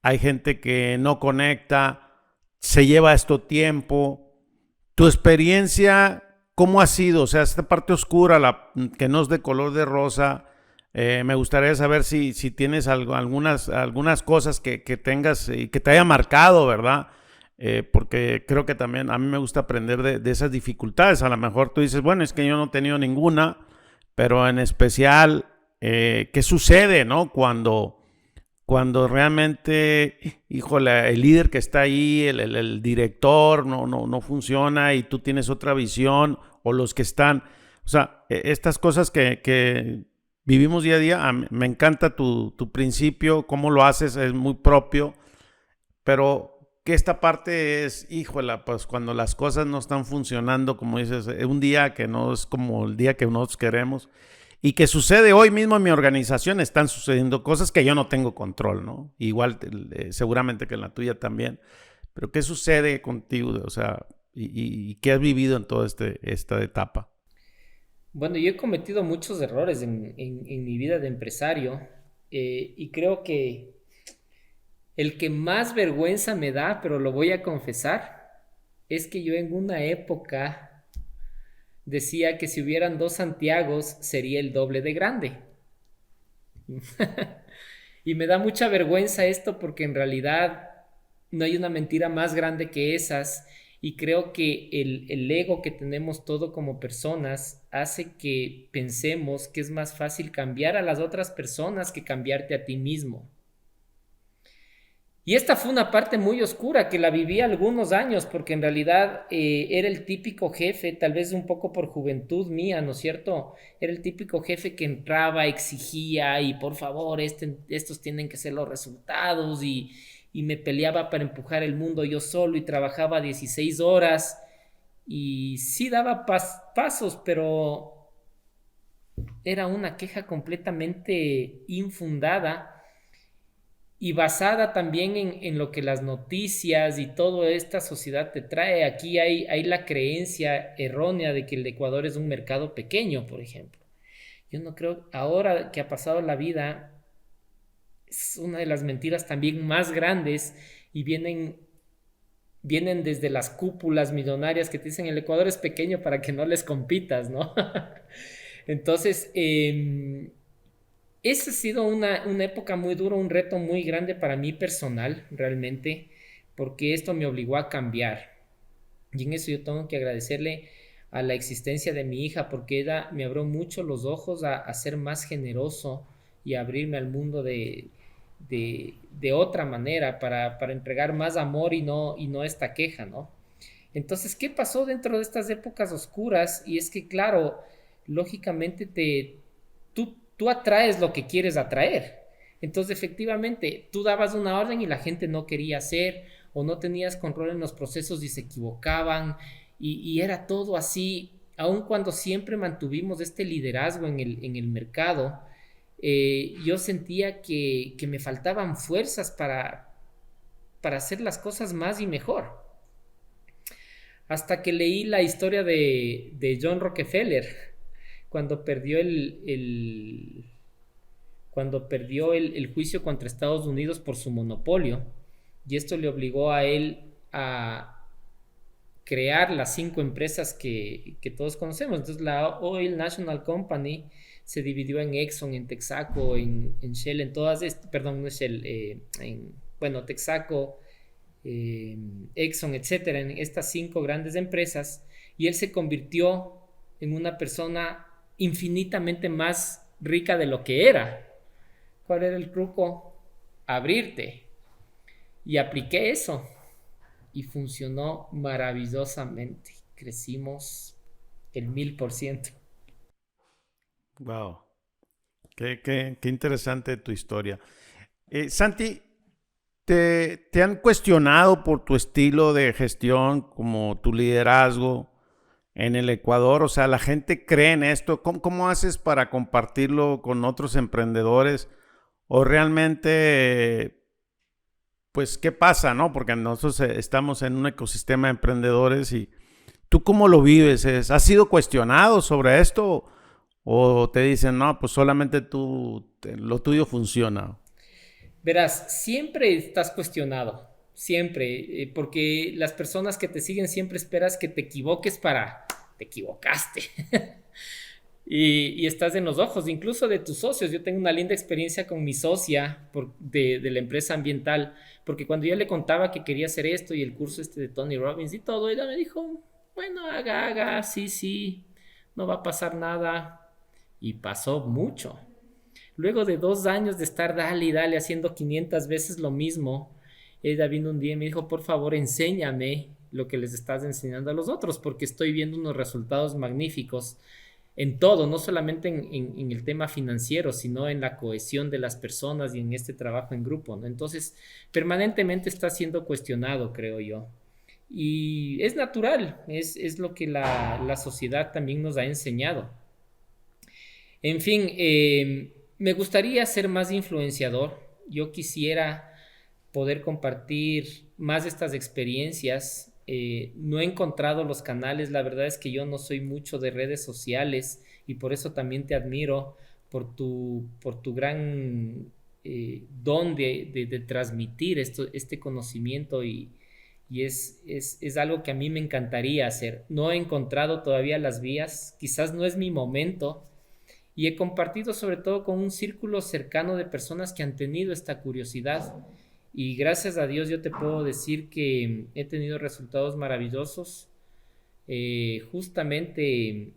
hay gente que no conecta, se lleva esto tiempo. Tu experiencia, ¿cómo ha sido? O sea, esta parte oscura, que no es de color de rosa, me gustaría saber si tienes algunas cosas que tengas y que te haya marcado, ¿verdad? Porque creo que también a mí me gusta aprender de esas dificultades. A lo mejor tú dices, bueno, es que yo no he tenido ninguna, pero en especial, ¿qué sucede, no? Cuando realmente, híjole, el líder que está ahí, el director no funciona y tú tienes otra visión, o los que están, o sea, estas cosas que vivimos día a día. Me encanta tu principio, cómo lo haces, es muy propio, pero que esta parte es, híjole, pues cuando las cosas no están funcionando, como dices, un día que no es como el día que nosotros queremos, y que sucede hoy mismo en mi organización, están sucediendo cosas que yo no tengo control, ¿no? Igual, seguramente que en la tuya también, pero ¿qué sucede contigo? O sea, y qué has vivido en toda esta etapa. Bueno, yo he cometido muchos errores en mi vida de empresario, y creo que el que más vergüenza me da, pero lo voy a confesar, es que yo en una época decía que si hubieran dos Santiagos sería el doble de grande. Y me da mucha vergüenza esto porque en realidad no hay una mentira más grande que esas, y creo que el ego que tenemos todo como personas hace que pensemos que es más fácil cambiar a las otras personas que cambiarte a ti mismo. Y esta fue una parte muy oscura que la viví algunos años, porque en realidad era el típico jefe, tal vez un poco por juventud mía, ¿no es cierto? Era el típico jefe que entraba, exigía y por favor, estos tienen que ser los resultados, y me peleaba para empujar el mundo yo solo y trabajaba 16 horas y sí daba pasos, pero era una queja completamente infundada y basada también en lo que las noticias y toda esta sociedad te trae. Aquí hay la creencia errónea de que el Ecuador es un mercado pequeño, por ejemplo. Yo no creo, ahora que ha pasado la vida, es una de las mentiras también más grandes, y vienen desde las cúpulas millonarias que te dicen el Ecuador es pequeño para que no les compitas, ¿no? Entonces, esa ha sido una época muy dura, un reto muy grande para mí personal, realmente, porque esto me obligó a cambiar. Y en eso yo tengo que agradecerle a la existencia de mi hija, porque ella me abrió mucho los ojos a ser más generoso y a abrirme al mundo de otra manera, para entregar más amor y no esta queja, ¿no? Entonces, ¿qué pasó dentro de estas épocas oscuras? Y es que, claro, lógicamente tú atraes lo que quieres atraer. Entonces, efectivamente, tú dabas una orden y la gente no quería hacer, o no tenías control en los procesos y se equivocaban, y era todo así, aun cuando siempre mantuvimos este liderazgo en el mercado. Yo sentía que me faltaban fuerzas para hacer las cosas más y mejor. Hasta que leí la historia de John Rockefeller, cuando perdió el juicio contra Estados Unidos por su monopolio, y esto le obligó a él a crear las 5 empresas que todos conocemos. Entonces la Oil National Company se dividió en Exxon, en Texaco, en Shell, en todas estas, perdón, no es Shell, bueno, Texaco, Exxon, etcétera, en estas 5 grandes empresas, y él se convirtió en una persona infinitamente más rica de lo que era. ¿Cuál era el truco? Abrirte. Y apliqué eso y funcionó maravillosamente. Crecimos el 1000%. Wow, qué interesante tu historia. Santi, ¿te han cuestionado por tu estilo de gestión, como tu liderazgo en el Ecuador? O sea, ¿la gente cree en esto? ¿Cómo haces para compartirlo con otros emprendedores? ¿O realmente, pues, qué pasa, no? Porque nosotros estamos en un ecosistema de emprendedores, y ¿tú cómo lo vives? ¿Has sido cuestionado sobre esto? ¿O te dicen, no, pues solamente lo tuyo funciona? Verás, siempre estás cuestionado, siempre, porque las personas que te siguen siempre esperas que te equivoques para, te equivocaste. Y estás en los ojos, incluso de tus socios. Yo tengo una linda experiencia con mi socia de la empresa ambiental, porque cuando yo le contaba que quería hacer esto y el curso este de Tony Robbins y todo, ella me dijo, bueno, haga, sí, no va a pasar nada. Y pasó mucho. Luego de 2 años de estar dale y dale haciendo 500 veces lo mismo, ella vino un día y me dijo, por favor, enséñame lo que les estás enseñando a los otros, porque estoy viendo unos resultados magníficos en todo, no solamente en el tema financiero, sino en la cohesión de las personas y en este trabajo en grupo, ¿no? Entonces, permanentemente está siendo cuestionado, creo yo. Y es natural, es lo que la sociedad también nos ha enseñado. En fin, me gustaría ser más influenciador. Yo quisiera poder compartir más de estas experiencias. No he encontrado los canales, la verdad es que yo no soy mucho de redes sociales y por eso también te admiro por tu gran don de transmitir este conocimiento y es algo que a mí me encantaría hacer. No he encontrado todavía las vías, quizás no es mi momento y he compartido sobre todo con un círculo cercano de personas que han tenido esta curiosidad y gracias a Dios yo te puedo decir que he tenido resultados maravillosos. Justamente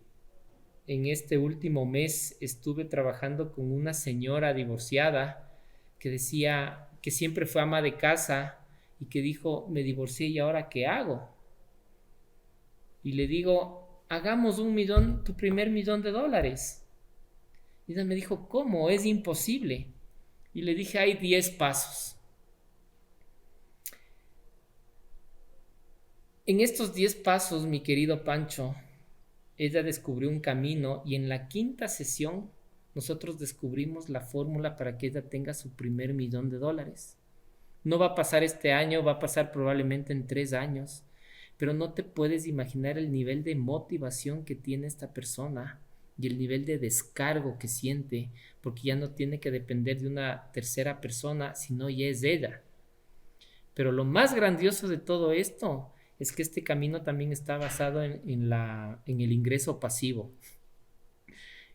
en este último mes estuve trabajando con una señora divorciada que decía que siempre fue ama de casa y que dijo, me divorcié y ahora ¿qué hago? Y le digo, hagamos tu primer $1,000,000. Y ella me dijo, ¿cómo? Es imposible. Y le dije, hay 10 pasos. En estos 10 pasos, mi querido Pancho, ella descubrió un camino y en la quinta sesión nosotros descubrimos la fórmula para que ella tenga su primer $1,000,000. No va a pasar este año, va a pasar probablemente en 3 años, pero no te puedes imaginar el nivel de motivación que tiene esta persona y el nivel de descargo que siente, porque ya no tiene que depender de una tercera persona, sino ya es ella. Pero lo más grandioso de todo esto es que este camino también está basado en el ingreso pasivo.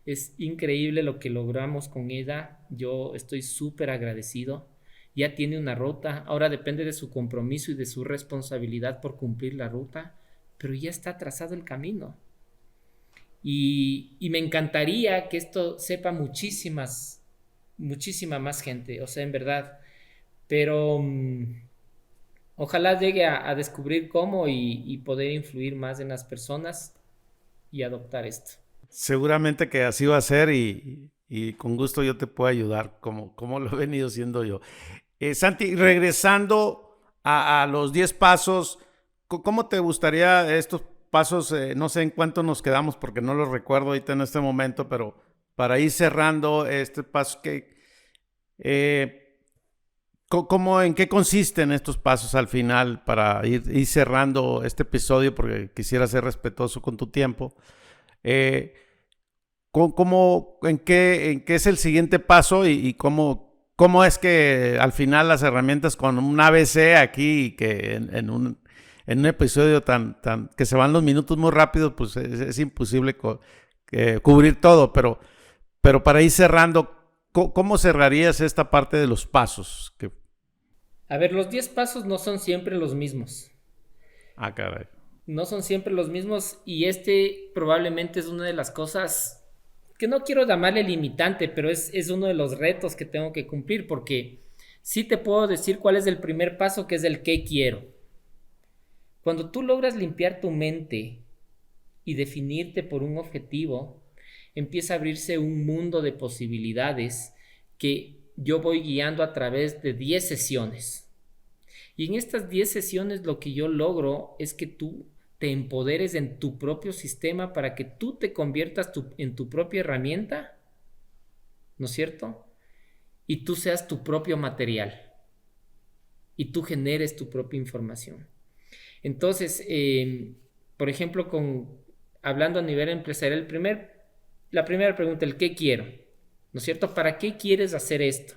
Es increíble lo que logramos con ella. Yo estoy súper agradecido. Ya tiene una ruta. Ahora depende de su compromiso y de su responsabilidad por cumplir la ruta. Pero ya está trazado el camino. Y me encantaría que esto sepa muchísima más gente. O sea, en verdad. Pero ojalá llegue a descubrir cómo y poder influir más en las personas y adoptar esto. Seguramente que así va a ser y con gusto yo te puedo ayudar como lo he venido siendo yo. Santi, regresando a los 10 pasos, ¿cómo te gustaría estos pasos? No sé en cuánto nos quedamos porque no los recuerdo ahorita en este momento, pero para ir cerrando este paso, ¿en qué consisten estos pasos al final para ir cerrando este episodio? Porque quisiera ser respetuoso con tu tiempo. ¿En qué es el siguiente paso y cómo es que al final las herramientas con un ABC aquí que en un episodio tan que se van los minutos muy rápido, pues es imposible cubrir todo, pero para ir cerrando, ¿cómo cerrarías esta parte de los pasos? A ver, los 10 pasos no son siempre los mismos. Caray. No son siempre los mismos y este probablemente es una de las cosas que no quiero llamarle limitante, pero es uno de los retos que tengo que cumplir porque sí te puedo decir cuál es el primer paso, que es el qué quiero. Cuando tú logras limpiar tu mente y definirte por un objetivo, empieza a abrirse un mundo de posibilidades que yo voy guiando a través de 10 sesiones. Y en estas 10 sesiones lo que yo logro es que tú te empoderes en tu propio sistema para que tú te conviertas en tu propia herramienta, ¿no es cierto? Y tú seas tu propio material y tú generes tu propia información. Entonces, por ejemplo, hablando a nivel empresarial, la primera pregunta, el qué quiero, ¿no es cierto? ¿Para qué quieres hacer esto?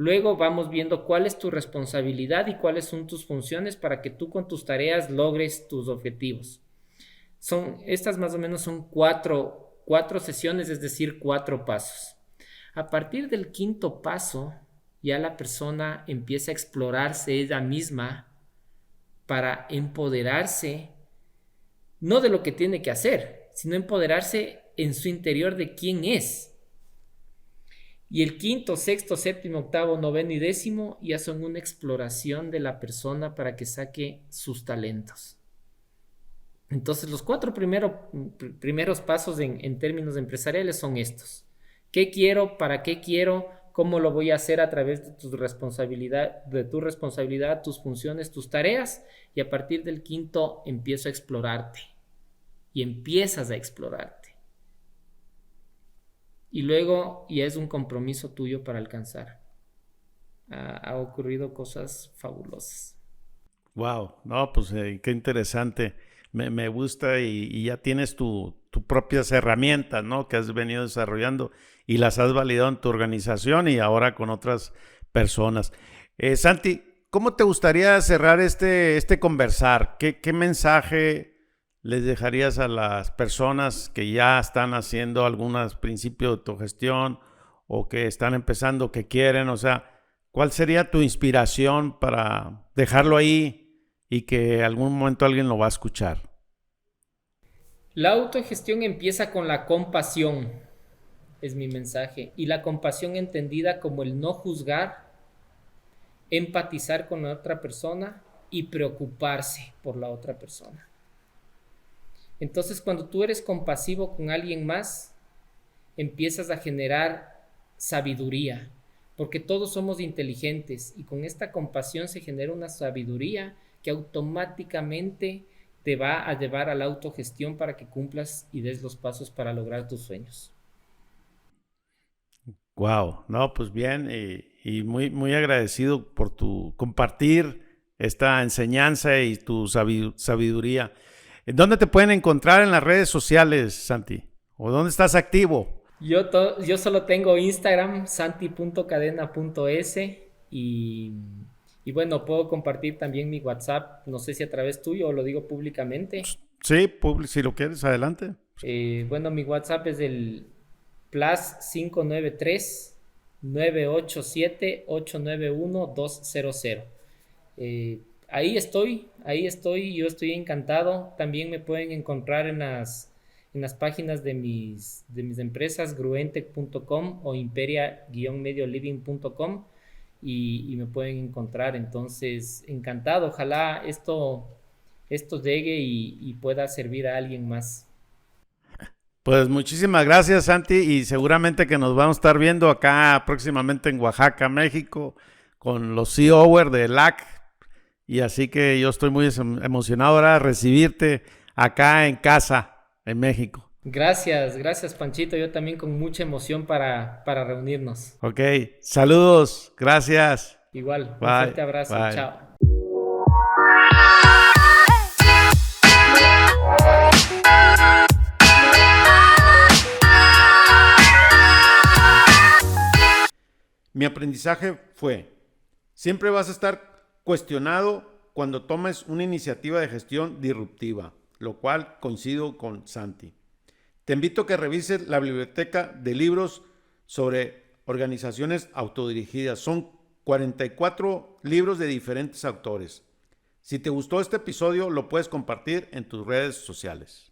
Luego vamos viendo cuál es tu responsabilidad y cuáles son tus funciones para que tú con tus tareas logres tus objetivos. Estas más o menos son cuatro sesiones, es decir, 4 pasos. A partir del 5.º paso, ya la persona empieza a explorarse ella misma para empoderarse, no de lo que tiene que hacer, sino empoderarse en su interior de quién es. Y el 5.º, 6.º, 7.º, 8.º, 9.º y 10.º ya son una exploración de la persona para que saque sus talentos. Entonces, los 4 primeros pasos en términos empresariales son estos. ¿Qué quiero? ¿Para qué quiero? ¿Cómo lo voy a hacer a través de tu responsabilidad, tus funciones, tus tareas? Y a partir del 5.º empiezo a explorarte. Y empiezas a explorarte. Y luego ya es un compromiso tuyo para alcanzar. Ha ocurrido cosas fabulosas. Wow, no, pues qué interesante. Me gusta y ya tienes tus propias herramientas, ¿no? Que has venido desarrollando y las has validado en tu organización y ahora con otras personas. Santi, ¿cómo te gustaría cerrar este conversar? ¿Qué mensaje les dejarías a las personas que ya están haciendo algunos principios de autogestión o que están empezando, que quieren? O sea, ¿cuál sería tu inspiración para dejarlo ahí y que algún momento alguien lo va a escuchar? La autogestión empieza con la compasión, es mi mensaje. Y la compasión entendida como el no juzgar, empatizar con la otra persona y preocuparse por la otra persona. Entonces, cuando tú eres compasivo con alguien más, empiezas a generar sabiduría, porque todos somos inteligentes y con esta compasión se genera una sabiduría que automáticamente te va a llevar a la autogestión para que cumplas y des los pasos para lograr tus sueños. Wow, no, pues bien, y muy, muy agradecido por tu compartir esta enseñanza y tu sabiduría. ¿Dónde te pueden encontrar en las redes sociales, Santi? ¿O dónde estás activo? Yo solo tengo Instagram, santi.cadena.es y bueno, puedo compartir también mi WhatsApp, no sé si a través tuyo o lo digo públicamente. Sí, si lo quieres, adelante. Bueno, mi WhatsApp es el +593 987 891 200. Ahí estoy, yo estoy encantado. También me pueden encontrar en las páginas de mis empresas, gruentec.com o imperia-medioliving.com y me pueden encontrar. Entonces, encantado. Ojalá esto llegue y pueda servir a alguien más. Pues muchísimas gracias, Santi, y seguramente que nos vamos a estar viendo acá próximamente en Oaxaca, México, con los CEOers de LAC. Y así que yo estoy muy emocionado ahora de recibirte acá en casa, en México. Gracias, Panchito. Yo también con mucha emoción para reunirnos. Ok, saludos, gracias. Igual, Bye, un fuerte abrazo. bye. Chao. Mi aprendizaje fue, siempre vas a estar cuestionado cuando tomes una iniciativa de gestión disruptiva, lo cual coincido con Santi. Te invito a que revises la biblioteca de libros sobre organizaciones autodirigidas. Son 44 libros de diferentes autores. Si te gustó este episodio, lo puedes compartir en tus redes sociales.